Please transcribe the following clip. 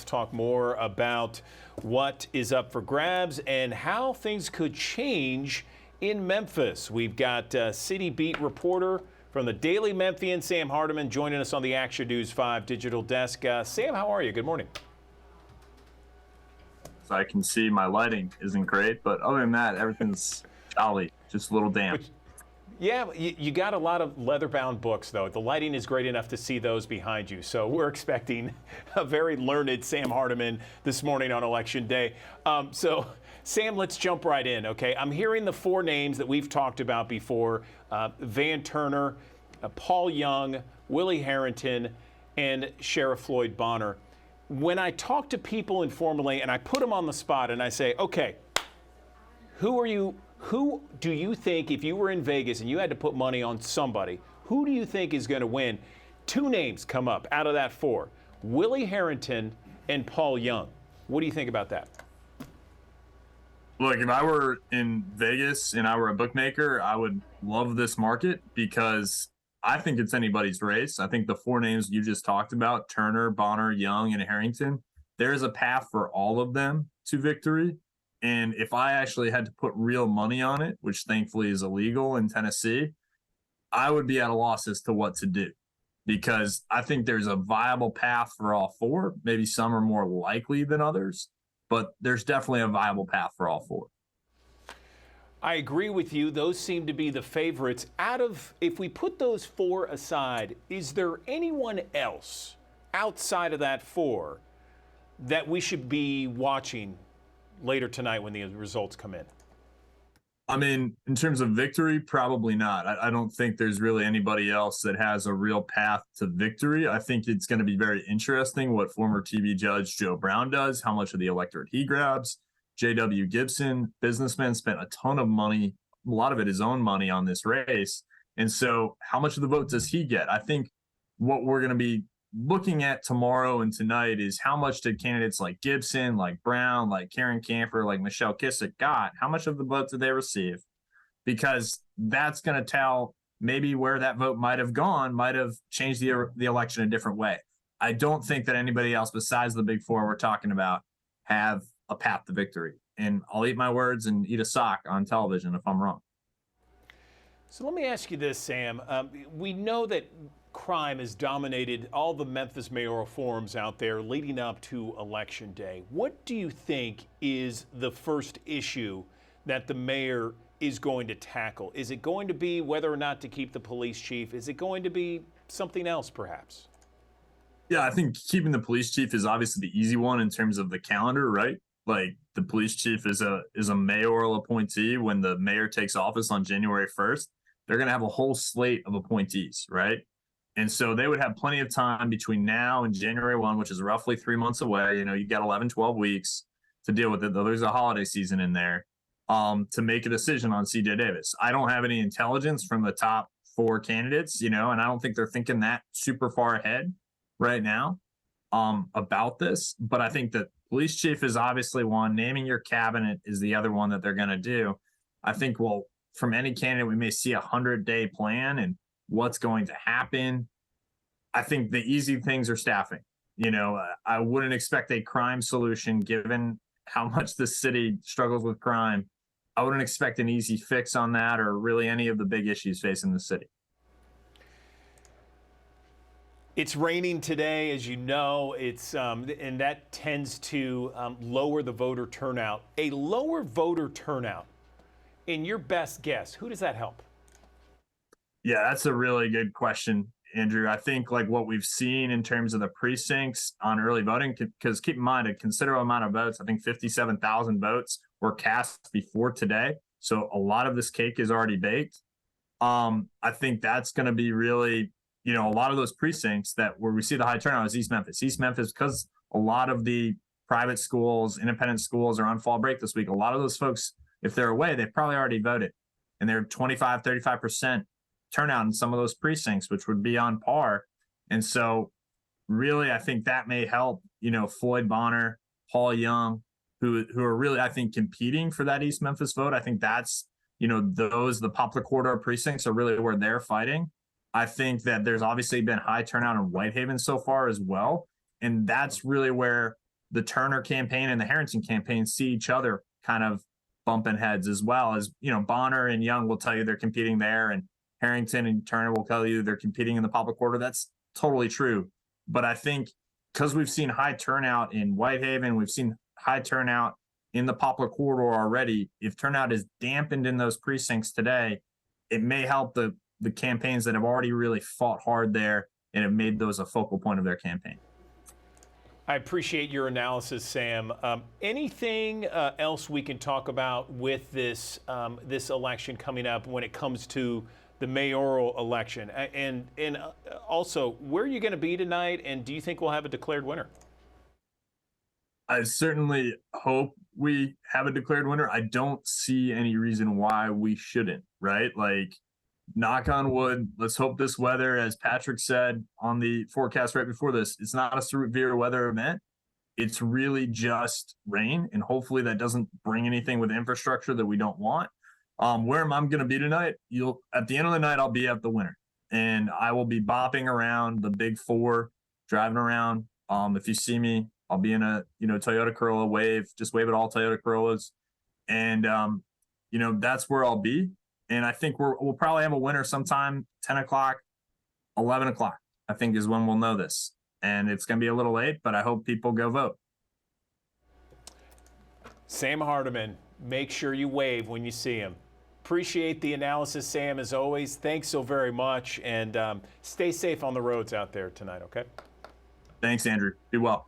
talk more about what is up for grabs and how things could change in Memphis. We've got City Beat reporter from the Daily Memphian, Sam Hardiman, joining us on the Action News 5 digital desk. Sam, how are you? Good morning. So I can see my lighting isn't great, but other than that, everything's jolly, just a little damp. Yeah, you got a lot of leather-bound books, though. The lighting is great enough to see those behind you. So we're expecting a very learned Sam Hardiman this morning on Election Day. So, Sam, let's jump right in, okay? I'm hearing the four names that we've talked about before, Van Turner, Paul Young, Willie Harrington, and Sheriff Floyd Bonner. When I talk to people informally and I put them on the spot and I say, okay, who do you think, if you were in Vegas and you had to put money on somebody, who do you think is going to win? Two names come up out of that four, Willie Harrington and Paul Young. What do you think about that? Look, if I were in Vegas and I were a bookmaker, I would love this market because I think it's anybody's race. I think the four names you just talked about, Turner, Bonner, Young, and Harrington, there's a path for all of them to victory. And if I actually had to put real money on it, which thankfully is illegal in Tennessee, I would be at a loss as to what to do because I think there's a viable path for all four. Maybe some are more likely than others, but there's definitely a viable path for all four. I agree with you. Those seem to be the favorites. If we put those four aside, is there anyone else outside of that four that we should be watching later tonight when the results come in? I mean, in terms of victory, probably not. I don't think there's really anybody else that has a real path to victory. I think it's going to be very interesting what former TV judge Joe Brown does, how much of the electorate he grabs. J.W. Gibson, businessman, spent a ton of money, a lot of it his own money on this race. And so how much of the vote does he get? I think what we're going to be looking at tomorrow and tonight is how much did candidates like Gibson, like Brown, like Karen Camper, like Michelle Kissick got? How much of the vote did they receive? Because that's going to tell maybe where that vote might have gone, might have changed the election a different way. I don't think that anybody else besides the big four we're talking about have a path to victory. And I'll eat my words and eat a sock on television if I'm wrong. So let me ask you this, Sam. We know that crime has dominated all the Memphis mayoral forums out there leading up to Election Day. What do you think is the first issue that the mayor is going to tackle? Is it going to be whether or not to keep the police chief? Is it going to be something else, perhaps? Yeah, I think keeping the police chief is obviously the easy one in terms of the calendar, right? Like the police chief is a mayoral appointee. When the mayor takes office on January 1st, they're going to have a whole slate of appointees, right? And so they would have plenty of time between now and January 1, which is roughly 3 months away. You know, you got 11, 12 weeks to deal with it, though there's a holiday season in there, to make a decision on C.J. Davis. I don't have any intelligence from the top four candidates, you know, and I don't think they're thinking that super far ahead right now about this. But I think that police chief is obviously one. Naming your cabinet is the other one that they're going to do. I think, well, from any candidate, we may see a 100-day plan and what's going to happen. I think the easy things are staffing. You know, I wouldn't expect a crime solution given how much the city struggles with crime. I wouldn't expect an easy fix on that or really any of the big issues facing the city. It's raining today, as you know. And that tends to lower the voter turnout. A lower voter turnout, in your best guess, who does that help? Yeah, that's a really good question, Andrew. I think like what we've seen in terms of the precincts on early voting, because keep in mind a considerable amount of votes, I think 57,000 votes were cast before today. So a lot of this cake is already baked. I think that's going to be really, you know, a lot of those precincts that where we see the high turnout is East Memphis. East Memphis, because a lot of the private schools, independent schools are on fall break this week. A lot of those folks, if they're away, they've probably already voted. And they're 25, 35% turnout in some of those precincts, which would be on par. And so really, I think that may help, you know, Floyd Bonner, Paul Young, who are really, I think, competing for that East Memphis vote. I think that's, you know, the Poplar Corridor precincts are really where they're fighting. I think that there's obviously been high turnout in Whitehaven so far as well. And that's really where the Turner campaign and the Harrington campaign see each other kind of bumping heads, as well as, Bonner and Young will tell you they're competing there, and Harrington and Turner will tell you they're competing in the public order. That's totally true. But I think because we've seen high turnout in Whitehaven, we've seen high turnout in the Poplar corridor already. If turnout is dampened in those precincts today, it may help the campaigns that have already really fought hard there and have made those a focal point of their campaign. I appreciate your analysis, Sam. Anything else we can talk about with this this election coming up when it comes to the mayoral election? And also, where are you going to be tonight, and do you think we'll have a declared winner? I certainly hope we have a declared winner. I don't see any reason why we shouldn't, right? Like, knock on wood, let's hope this weather, as Patrick said on the forecast right before this, it's not a severe weather event. It's really just rain, and hopefully that doesn't bring anything with infrastructure that we don't want. Where am I going to be tonight? At the end of the night, I'll be at the winner, and I will be bopping around the big four, driving around. If you see me, I'll be in a Toyota Corolla. Just wave at all Toyota Corollas, and that's where I'll be. And I think we'll probably have a winner sometime 10 o'clock, 11 o'clock, I think, is when we'll know this. And it's going to be a little late, but I hope people go vote. Sam Hardiman, make sure you wave when you see him. Appreciate the analysis, Sam, as always. Thanks so very much. And stay safe on the roads out there tonight, okay? Thanks, Andrew. Be well.